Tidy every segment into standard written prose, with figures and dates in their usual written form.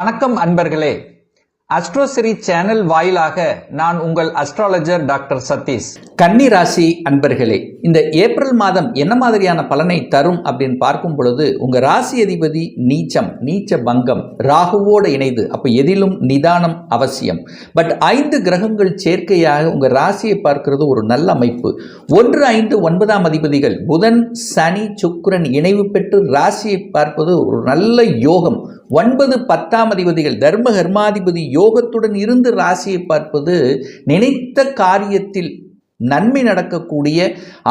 வணக்கம் அன்பர்களே. அஸ்ட்ரோசிரி சேனல் வாயிலாக நான் உங்கள் அஸ்ட்ராலஜர் டாக்டர் சதீஷ். கன்னி ராசி அன்பர்களே, இந்த ஏப்ரல் மாதம் என்ன மாதிரியான பலனை தரும் அப்படின்னு பார்க்கும் பொழுது, உங்க ராசி அதிபதி நீச்ச பங்கம் ராகுவோட இணைது. அப்ப எதிலும் நிதானம் அவசியம். பட் 5 கிரகங்கள் சேர்க்கையாக உங்க ராசியை பார்க்கிறது ஒரு நல்ல அமைப்பு. 1, 5, 9ஆம் அதிபதிகள் புதன், சனி, சுக்கிரன் இணைவு பெற்று ராசியை பார்ப்பது ஒரு நல்ல யோகம். 9, 10ஆம் அதிபதிகள் தர்ம கர்மாதிபதி யோகத்துடன் இருந்து ராசியை பார்ப்பது நினைத்த காரியத்தில் நன்மை நடக்கக்கூடிய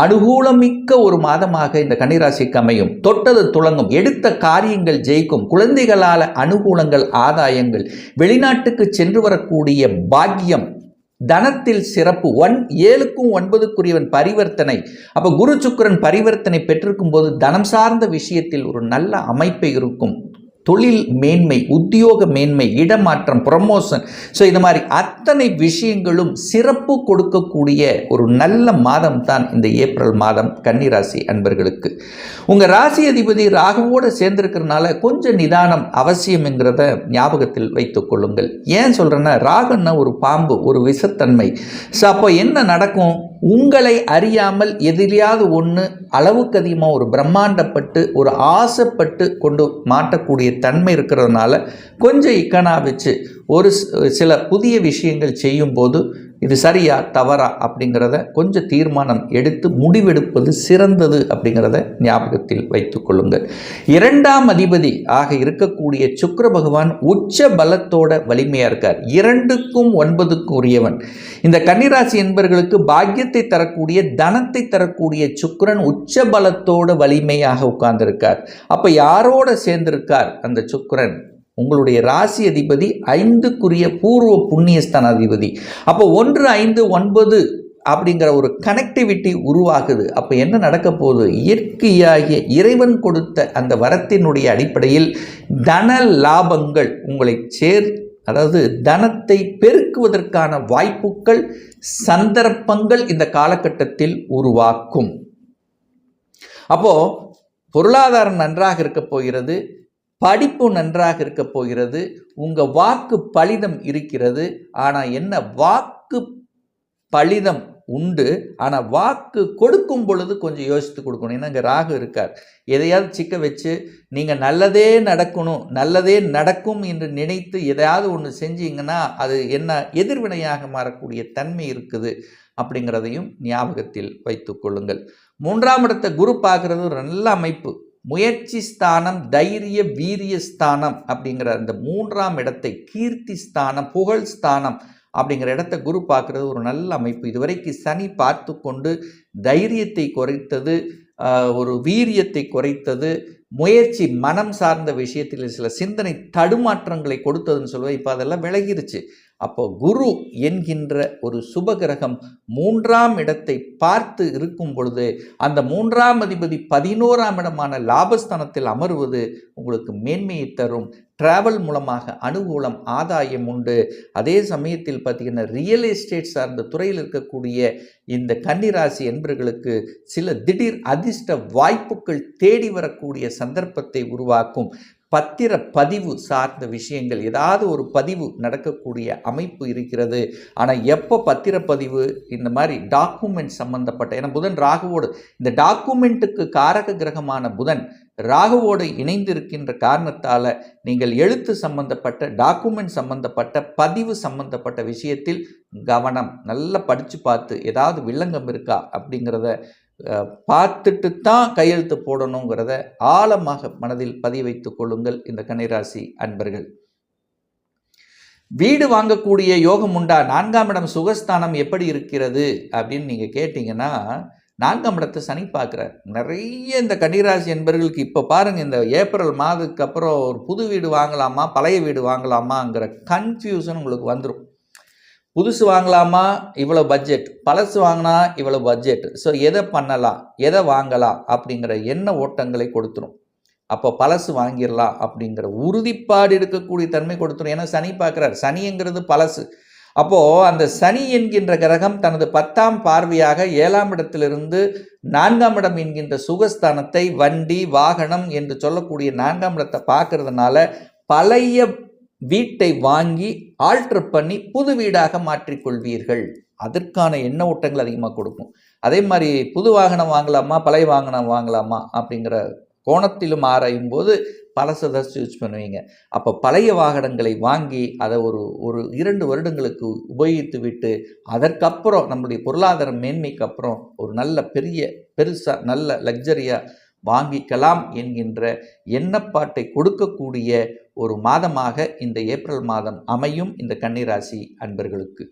அனுகூலமிக்க ஒரு மாதமாக இந்த கன்னிராசிக்கு அமையும். தொட்டது துளங்கும், எடுத்த காரியங்கள் ஜெயிக்கும், குழந்தைகளால் அனுகூலங்கள், ஆதாயங்கள், வெளிநாட்டுக்கு சென்று வரக்கூடிய பாக்கியம், தனத்தில் சிறப்பு. 7க்கும் 9க்குரியவன் பரிவர்த்தனை. அப்ப குரு சுக்கிரன் பரிவர்த்தனை பெற்றிருக்கும் போது தனம் சார்ந்த விஷயத்தில் ஒரு நல்ல அமைப்பை இருக்கும். தொழில் மேன்மை, உத்தியோக மேன்மை, இடமாற்றம், ப்ரமோஷன், ஸோ இந்த மாதிரி அத்தனை விஷயங்களும் சிறப்பு கொடுக்கக்கூடிய ஒரு நல்ல மாதம் தான் இந்த ஏப்ரல் மாதம் கன்னிராசி அன்பர்களுக்கு. உங்கள் ராசி அதிபதி ராகுவோடு சேர்ந்திருக்கிறதுனால கொஞ்சம் நிதானம் அவசியம்ங்கிறத ஞாபகத்தில் வைத்துக் கொள்ளுங்கள். ஏன் சொல்கிறேன்னா, ராகுன்னா ஒரு பாம்பு, ஒரு விஷத்தன்மை. ஸோ அப்போ என்ன நடக்கும்? உங்களை அறியாமல் எதிலையாவது ஒன்று அளவுக்கு அதிகமாக ஒரு பிரம்மாண்டப்பட்டு ஒரு ஆசைப்பட்டு கொண்டு மாட்டக்கூடிய தன்மை இருக்கிறதுனால கொஞ்சம் இக்கனா வச்சு ஒரு சில புதிய விஷயங்கள் செய்யும்போது இது சரியா தவறா அப்படிங்கிறத கொஞ்சம் தீர்மானம் எடுத்து முடிவெடுப்பது சிறந்தது அப்படிங்கிறத ஞாபகத்தில் வைத்துக் கொள்ளுங்கள். 2ஆம் அதிபதி ஆக இருக்கக்கூடிய சுக்கிர பகவான் உச்ச பலத்தோட வலிமையா இருக்கார். 2க்கும் 9க்கும் உரியவன். இந்த கன்னிராசி என்பவர்களுக்கு பாக்கியத்தை தரக்கூடிய, தனத்தை தரக்கூடிய சுக்கிரன் உச்ச பலத்தோட வலிமையாக உட்கார்ந்திருக்கார். அப்ப யாரோட சேர்ந்திருக்கார் அந்த சுக்கிரன்? உங்களுடைய ராசி அதிபதி 5க்குரிய பூர்வ புண்ணியஸ்தான அதிபதி. அப்போ 1, 5, 9 அப்படிங்கிற ஒரு கனெக்டிவிட்டி உருவாகுது. அப்போ என்ன நடக்க போகுது? இயற்கையாகிய இறைவன் கொடுத்த அந்த வரத்தினுடைய அடிப்படையில் தன லாபங்கள் உங்களை அதாவது தனத்தை பெருக்குவதற்கான வாய்ப்புகள், சந்தர்ப்பங்கள் இந்த காலகட்டத்தில் உருவாக்கும். அப்போ பொருளாதாரம் நன்றாக இருக்க போகிறது, படிப்பு நன்றாக இருக்க போகிறது, உங்கள் வாக்கு பலிதம் இருக்கிறது. ஆனால் என்ன, வாக்கு பலிதம் உண்டு, ஆனால் வாக்கு கொடுக்கும் பொழுது கொஞ்சம் யோசித்து கொடுக்கணும். ஏன்னா இங்கே ராகு இருக்கார். எதையாவது சிக்க வச்சு நீங்கள் நல்லதே நடக்கணும், நல்லதே நடக்கும் என்று நினைத்து எதையாவது ஒன்று செஞ்சீங்கன்னா அது என்ன எதிர்வினையாக மாறக்கூடிய தன்மை இருக்குது அப்படிங்கிறதையும் ஞாபகத்தில் வைத்து கொள்ளுங்கள். 3ஆம் இடத்தை குரு பார்க்குறது ஒரு நல்ல அமைப்பு. முயற்சி ஸ்தானம், தைரிய வீரிய ஸ்தானம் அப்படிங்கிற அந்த 3ஆம் இடத்தை, கீர்த்தி ஸ்தானம், புகழ் ஸ்தானம் அப்படிங்கிற இடத்தை குரு பார்க்குறது ஒரு நல்ல அமைப்பு. இதுவரைக்கு சனி பார்த்து கொண்டு தைரியத்தை குறைத்தது, ஒரு வீரியத்தை குறைத்தது, முயற்சி மனம் சார்ந்த விஷயத்தில் சில சிந்தனை தடுமாற்றங்களை கொடுத்ததுன்னு சொல்லுவேன். இப்போ அதெல்லாம் விலகிருச்சு. அப்போ குரு என்கின்ற ஒரு சுபகிரகம் 3ஆம் இடத்தை பார்த்து இருக்கும் பொழுது அந்த 3ஆம் அதிபதி 11ஆம் இடமான லாபஸ்தானத்தில் அமர்வது உங்களுக்கு மேன்மையை தரும். டிராவல் மூலமாக அனுகூலம், ஆதாயம் உண்டு. அதே சமயத்தில் பார்த்தீங்கன்னா ரியல் எஸ்டேட் சார்ந்த துறையில் இருக்கக்கூடிய இந்த கன்னிராசி என்பவர்களுக்கு சில திடீர் அதிர்ஷ்ட வாய்ப்புகள் தேடி வரக்கூடிய சந்தர்ப்பத்தை உருவாக்கும். பத்திர பதிவு சார்ந்த விஷயங்கள், ஏதாவது ஒரு பதிவு நடக்கக்கூடிய அமைப்பு இருக்கிறது. ஆனால் எப்போ பத்திரப்பதிவு, இந்த மாதிரி டாக்குமெண்ட் சம்பந்தப்பட்ட, ஏன்னா புதன் ராகுவோடு, இந்த டாக்குமெண்ட்டுக்கு காரக கிரகமான புதன் ராகுவோடு இணைந்து இருக்கின்ற காரணத்தால் நீங்கள் எழுத்து சம்பந்தப்பட்ட, டாக்குமெண்ட் சம்பந்தப்பட்ட, பதிவு சம்பந்தப்பட்ட விஷயத்தில் கவனம். நல்லா படித்து பார்த்து ஏதாவது வில்லங்கம் இருக்கா அப்படிங்கிறத பார்த்துட்டு தான் கையெழுத்து போடணுங்கிறத ஆழமாக மனதில் பதிய வைத்துக் கொள்ளுங்கள். இந்த கன்னிராசி அன்பர்கள், வீடு வாங்கக்கூடிய யோகம் உண்டா? 4ஆம் இடம் சுகஸ்தானம் எப்படி இருக்கிறது அப்படின்னு நீங்கள் கேட்டிங்கன்னா, 4ஆம் இடத்தை சனி பார்க்குறார். நிறைய இந்த கன்னிராசி என்பவர்களுக்கு இப்போ பாருங்கள், இந்த ஏப்ரல் மாதத்துக்கு அப்புறம் ஒரு புது வீடு வாங்கலாமா, பழைய வீடு வாங்கலாமாங்கிற கன்ஃபியூஷன் உங்களுக்கு வந்துடும். புதுசு வாங்கலாமா, இவ்வளோ பட்ஜெட், பழசு வாங்கினா இவ்வளோ பட்ஜெட், ஸோ எதை பண்ணலாம், எதை வாங்கலாம் அப்படிங்கிற எண்ண ஓட்டங்களை கொடுத்துரும். அப்போ பழசு வாங்கிடலாம் அப்படிங்கிற உறுதிப்பாடு இருக்கக்கூடிய தன்மை கொடுத்துரும். ஏன்னா சனி பார்க்குறார். சனிங்கிறது பழசு. அப்போது அந்த சனி என்கின்ற கிரகம் தனது 10ஆம் பார்வையாக 7ஆம் இடத்திலிருந்து 4ஆம் இடம் என்கின்ற சுகஸ்தானத்தை, வண்டி வாகனம் என்று சொல்லக்கூடிய 4ஆம் இடத்தை பார்க்கறதுனால பழைய வீட்டை வாங்கி ஆல்டர் பண்ணி புது வீடாக மாற்றிக்கொள்வீர்கள். அதற்கான எண்ண ஓட்டங்கள் அதிகமாக கொடுக்கும். அதே மாதிரி புது வாகனம் வாங்கலாமா பழைய வாகனம் வாங்கலாமா அப்படிங்கிற கோணத்திலும் ஆராயும் போது பழசை யூஸ் பண்ணுவீங்க. அப்போ பழைய வாகனங்களை வாங்கி அதை ஒரு 2 வருடங்களுக்கு உபயோகித்து விட்டு அதற்கப்புறம் நம்முடைய பொருளாதார மேன்மைக்கு அப்புறம் ஒரு நல்ல பெருசாக நல்ல லக்ஸரியாக வாங்கிக்கலாம் என்கின்ற எண்ணப்பாட்டை கொடுக்கக்கூடிய ஒரு மாதமாக இந்த ஏப்ரல் மாதம் அமையும் இந்த கன்னிராசி அன்பர்களுக்கு.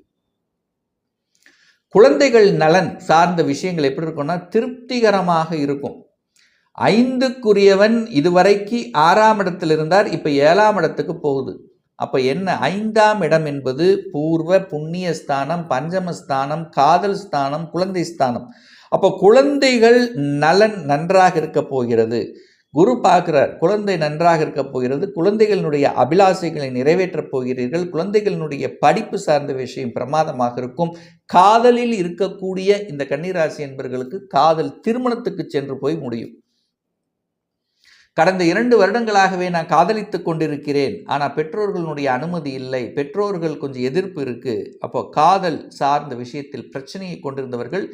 குழந்தைகள் நலன் சார்ந்த விஷயங்கள் எப்படி இருக்கும்னா திருப்திகரமாக இருக்கும். 5க்குரியவன் இதுவரைக்கு 6ஆம் இடத்தில் இருந்தார், இப்போ 7ஆம் இடத்துக்கு போகுது. அப்போ என்ன, 5ஆம் இடம் என்பது பூர்வ புண்ணிய ஸ்தானம், பஞ்சமஸ்தானம், காதல் ஸ்தானம், குழந்தை ஸ்தானம். அப்போ குழந்தைகள் நலன் நன்றாக இருக்க போகிறது. குரு பார்க்கிறார், குழந்தை நன்றாக இருக்க போகிறது, குழந்தைகளினுடைய அபிலாசைகளை நிறைவேற்றப் போகிறீர்கள், குழந்தைகளினுடைய படிப்பு சார்ந்த விஷயம் பிரமாதமாக இருக்கும். காதலில் இருக்கக்கூடிய இந்த கன்னிராசி என்பவர்களுக்கு காதல் திருமணத்துக்கு சென்று போய் முடியும். கடந்த 2 வருடங்களாகவே நான் காதலித்துக் கொண்டிருக்கிறேன், ஆனால் பெற்றோர்களுடைய அனுமதி இல்லை, பெற்றோர்கள் கொஞ்சம் எதிர்ப்பு இருக்கு. அப்போ காதல் சார்ந்த விஷயத்தில் பிரச்சனையை கொண்டிருந்தவர்கள்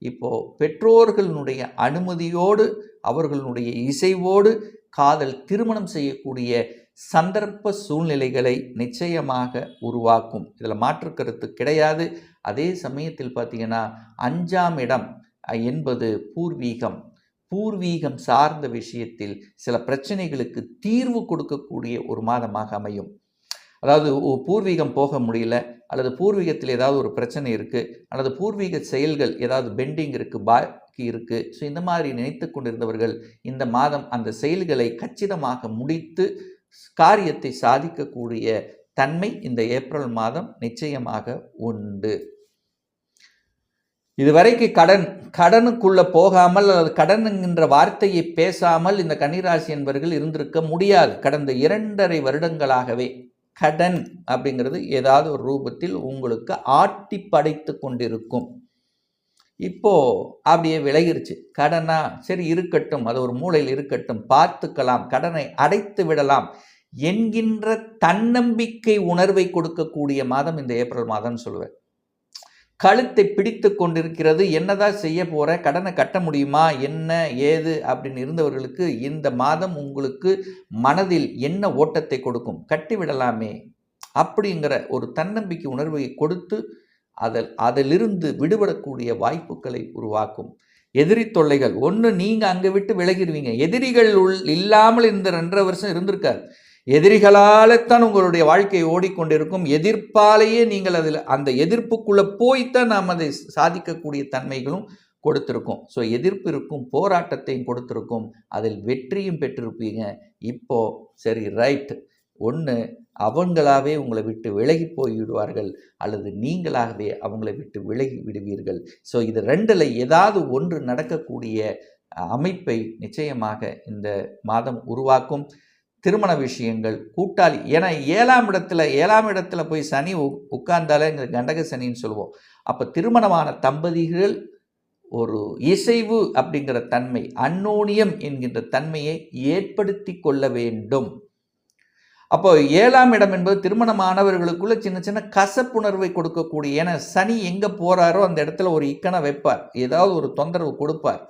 இப்போ பெற்றோர்களுடைய அனுமதியோடு அவர்களுடைய இசைவோடு காதல் திருமணம் செய்யக்கூடிய சந்தர்ப்ப சூழ்நிலைகளை நிச்சயமாக உருவாக்கும். இதில் மாற்று கருத்து கிடையாது. அதே சமயத்தில் பார்த்தீங்கன்னா 5ஆம் இடம் என்பது பூர்வீகம் சார்ந்த விஷயத்தில் சில பிரச்சனைகளுக்கு தீர்வு கொடுக்கக்கூடிய ஒரு மாதமாக அமையும். அதாவது பூர்வீகம் போக முடியல, அல்லது பூர்வீகத்தில் ஏதாவது ஒரு பிரச்சனை இருக்குது, அல்லது பூர்வீக செயல்கள் ஏதாவது பெண்டிங் இருக்குது, பாக்கி இருக்குது. ஸோ இந்த மாதிரி நினைத்து கொண்டிருந்தவர்கள் இந்த மாதம் அந்த செயல்களை கச்சிதமாக முடித்து காரியத்தை சாதிக்கக்கூடிய தன்மை இந்த ஏப்ரல் மாதம் நிச்சயமாக உண்டு. இதுவரைக்கு கடனுக்குள்ள போகாமல் அல்லது கடன் என்கின்ற வார்த்தையை பேசாமல் இந்த கன்னிராசி என்பவர்கள் இருந்திருக்க முடியாது. கடந்த 2.5 வருடங்களாகவே கடன் அப்படிங்கிறது ஏதாவது ஒரு ரூபத்தில் உங்களுக்கு ஆட்டி படைத்து கொண்டிருக்கும். இப்போ அப்படியே விலகிருச்சு. கடனா சரி இருக்கட்டும், அது ஒரு மூலையில் இருக்கட்டும், பார்த்துக்கலாம், கடனை அடைத்து விடலாம் என்கின்ற தன்னம்பிக்கை உணர்வை கொடுக்கக்கூடிய மாதம் இந்த ஏப்ரல் மாதம் சொல்லுவேன். கழுத்தை பிடித்து கொண்டிருக்கிறது, என்னதான் செய்ய போற, கடனை கட்ட முடியுமா, என்ன ஏது அப்படின்னு இருந்தவர்களுக்கு இந்த மாதம் உங்களுக்கு மனதில் என்ன ஓட்டத்தை கொடுக்கும், கட்டிவிடலாமே அப்படிங்கிற ஒரு தன்னம்பிக்கை உணர்வை கொடுத்து அதிலிருந்து விடுபடக்கூடிய வாய்ப்புகளை உருவாக்கும். எதிரி தொல்லைகள் ஒன்று, நீங்கள் அங்கே விட்டு விலகிடுவீங்க. எதிரிகள் இல்லாமல் இந்த 2.5 வருஷம் இருந்திருக்காரு. எதிரிகளால்தான் உங்களுடைய வாழ்க்கை ஓடிக்கொண்டிருக்கும். எதிர்ப்பாலேயே நீங்கள் அந்த எதிர்ப்புக்குள்ளே போய்த்தான் நாம் அதை சாதிக்கக்கூடிய தன்மைகளும் கொடுத்துருக்கோம். ஸோ எதிர்ப்பு இருக்கும், போராட்டத்தையும் கொடுத்துருக்கும், அதில் வெற்றியும் பெற்றிருப்பீங்க. இப்போ சரி ரைட், ஒன்று அவங்களாகவே உங்களை விட்டு விலகி போய்விடுவார்கள், அல்லது நீங்களாகவே அவங்களை விட்டு விலகி விடுவீர்கள். ஸோ இது 2ல் ஏதாவது ஒன்று நடக்கக்கூடிய அமைப்பை நிச்சயமாக இந்த மாதம் உருவாக்கும். திருமண விஷயங்கள், கூட்டாளி, ஏன்னா 7ஆம் இடத்துல போய் சனி உட்கார்ந்தாலே கண்டக சனின்னு சொல்லுவோம். அப்போ திருமணமான தம்பதிகள் ஒரு இசைவு அப்படிங்கிற தன்மை, அன்னோனியம் என்கின்ற தன்மையை ஏற்படுத்தி கொள்ள வேண்டும். அப்போ 7ஆம் இடம் என்பது திருமணமானவர்களுக்குள்ள சின்ன சின்ன கசப்புணர்வை கொடுக்கக்கூடிய, ஏன்னா சனி எங்கே போகிறாரோ அந்த இடத்துல ஒரு இக்கனை வைப்பார், ஏதாவது ஒரு தொந்தரவு கொடுப்பார்,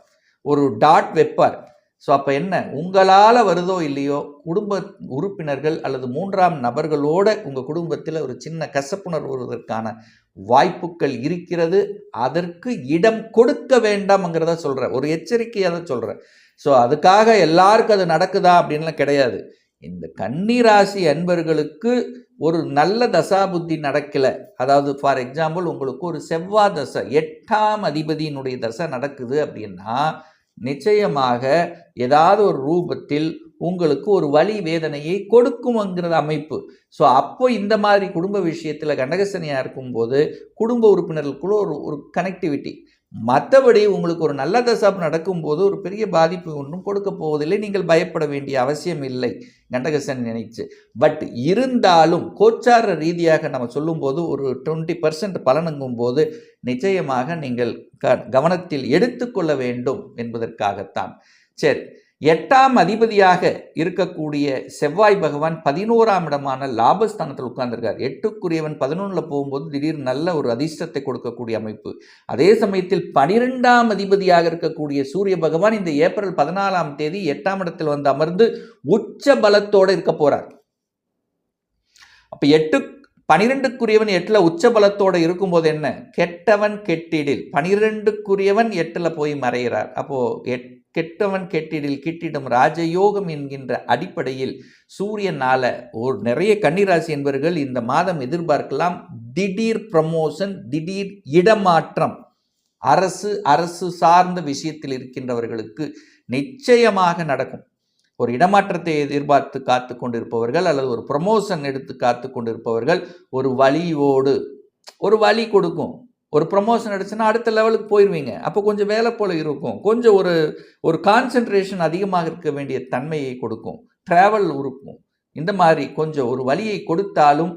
ஒரு டாட் வைப்பார். ஸோ அப்போ என்ன, உங்களால் வருதோ இல்லையோ குடும்ப உறுப்பினர்கள் அல்லது 3ஆம் நபர்களோட உங்கள் குடும்பத்தில் ஒரு சின்ன கசப்புணர்வு வருவதற்கான வாய்ப்புகள் இருக்கிறது. அதற்கு இடம் கொடுக்க வேண்டாம்ங்கிறத சொல்கிறேன், ஒரு எச்சரிக்கையாக தான் சொல்கிறேன். ஸோ அதுக்காக எல்லாருக்கும் அது நடக்குதா அப்படின்லாம் கிடையாது. இந்த கன்னிராசி அன்பர்களுக்கு ஒரு நல்ல தசாபுத்தி நடக்கலை, அதாவது ஃபார் எக்ஸாம்பிள் உங்களுக்கு ஒரு செவ்வாய் தசை 8ஆம் அதிபதியினுடைய தசை நடக்குது அப்படின்னா நிச்சயமாக ஏதாவது ஒரு ரூபத்தில் உங்களுக்கு ஒரு வலி வேதனையை கொடுக்கும்ங்கிற அமைப்பு. ஸோ அப்போ இந்த மாதிரி குடும்ப விஷயத்தில் கண்டகசனியாக இருக்கும்போது குடும்ப உறுப்பினர்களுக்குள்ள ஒரு கனெக்டிவிட்டி. மற்றபடி உங்களுக்கு ஒரு நல்ல தசாப்பு நடக்கும்போது ஒரு பெரிய பாதிப்பு ஒன்றும் கொடுக்க போவதில்லை, நீங்கள் பயப்பட வேண்டிய அவசியம் இல்லை கண்டகசனி நினைச்சு. பட் இருந்தாலும் கோச்சார ரீதியாக நம்ம சொல்லும்போது ஒரு 20% பலனுங்கும் போது நிச்சயமாக நீங்கள் கவனத்தில் எடுத்துக்கொள்ள வேண்டும் என்பதற்காகத்தான். சரி, 8ஆம் அதிபதியாக இருக்கக்கூடிய செவ்வாய் பகவான் 11ஆம் இடமான லாபஸ்தானத்தில் உட்கார்ந்திருக்கார். 8க்குரியவன் 11ல் போகும்போது திடீர் நல்ல ஒரு அதிர்ஷ்டத்தை கொடுக்கக்கூடிய அமைப்பு. அதே சமயத்தில் 12ஆம் அதிபதியாக இருக்கக்கூடிய சூரிய பகவான் இந்த ஏப்ரல் 14ஆம் தேதி 8ஆம் இடத்தில் வந்து அமர்ந்து உச்ச பலத்தோடு இருக்க போறார். அப்ப 12க்குரியவன் 8ல் உச்ச பலத்தோடு இருக்கும்போது என்ன, கெட்டவன் கெட்டிடில் 12க்குரியவன் 8ல் போய் மறைகிறார். அப்போ கெட்டவன் கெட்டிடில் கிட்டிடும் ராஜயோகம் என்கின்ற அடிப்படையில் சூரியனால நிறைய கன்னிராசி என்பவர்கள் இந்த மாதம் எதிர்பார்க்கலாம். திடீர் ப்ரமோஷன், திடீர் இடமாற்றம், அரசு சார்ந்த விஷயத்தில் இருக்கின்றவர்களுக்கு நிச்சயமாக நடக்கும். ஒரு இடமாற்றத்தை எதிர்பார்த்து காத்து கொண்டிருப்பவர்கள் அல்லது ஒரு ப்ரமோஷன் எடுத்து காத்து கொண்டிருப்பவர்கள் ஒரு வழி கொடுக்கும். ஒரு ப்ரமோஷன் எடுத்துன்னா அடுத்த லெவலுக்கு போயிடுவீங்க. அப்போ கொஞ்சம் வேலை போல இருக்கும், கொஞ்சம் ஒரு கான்சென்ட்ரேஷன் அதிகமாக இருக்க வேண்டிய தன்மையை கொடுக்கும், டிராவல் இருக்கும். இந்த மாதிரி கொஞ்சம் ஒரு வழியை கொடுத்தாலும்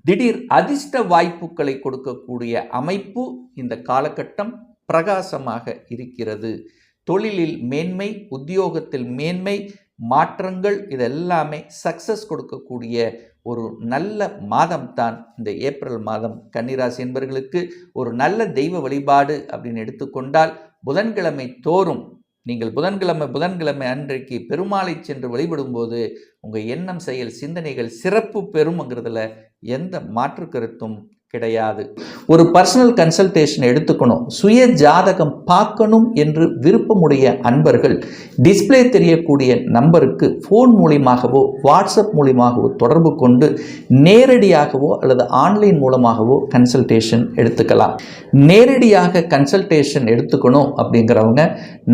திடீர் அதிர்ஷ்ட வாய்ப்புகளை கொடுக்கக்கூடிய அமைப்பு இந்த காலகட்டம் பிரகாசமாக இருக்கிறது. தொழிலில் மேன்மை, உத்தியோகத்தில் மேன்மை, மாற்றங்கள், இதெல்லாமே சக்சஸ் கொடுக்கக்கூடிய ஒரு நல்ல மாதம் தான் இந்த ஏப்ரல் மாதம். கன்னிராசி என்பவர்களுக்கு ஒரு நல்ல தெய்வ வழிபாடு அப்படின்னு எடுத்துக்கொண்டால் புதன்கிழமை தோறும் நீங்கள் புதன்கிழமை அன்றைக்கு பெருமாளை சென்று வழிபடும்போது உங்கள் எண்ணம், செயல், சிந்தனைகள் சிறப்பு பெறும்ங்கிறதுல எந்த மாற்று கருத்தும் கிடையாது. ஒரு பர்சனல் கன்சல்டேஷன் எடுத்துக்கணும், சுய ஜாதகம் பார்க்கணும் என்று விருப்பமுடைய அன்பர்கள் டிஸ்பிளே தெரியக்கூடிய நம்பருக்கு ஃபோன் மூலியமாகவோ வாட்ஸ்அப் மூலியமாகவோ தொடர்பு கொண்டு நேரடியாகவோ அல்லது ஆன்லைன் மூலமாகவோ கன்சல்டேஷன் எடுத்துக்கலாம். நேரடியாக கன்சல்டேஷன் எடுத்துக்கணும் அப்படிங்கிறவங்க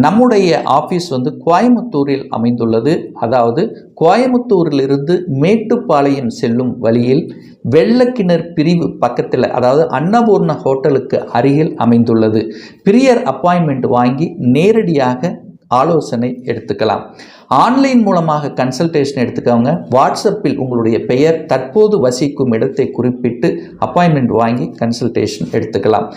நம்முடைய ஆஃபீஸ் வந்து கோயம்புத்தூரில் அமைந்துள்ளது. அதாவது கோயம்புத்தூரிலிருந்து மேட்டுப்பாளையம் செல்லும் வழியில் வெள்ளக்கிணர் பிரிவு பக்கத்தில், அதாவது அன்னபூர்ண ஹோட்டலுக்கு அருகில் அமைந்துள்ளது. பிரியர் அப்பாயின்மெண்ட் வாங்கி நேரடியாக ஆலோசனை எடுத்துக்கலாம். ஆன்லைன் மூலமாக கன்சல்டேஷன் எடுத்துக்கவங்க வாட்ஸ்அப்பில் உங்களுடைய பெயர், தற்போது வசிக்கும் இடத்தை குறிப்பிட்டு அப்பாயின்மெண்ட் வாங்கி கன்சல்டேஷன் எடுத்துக்கலாம்.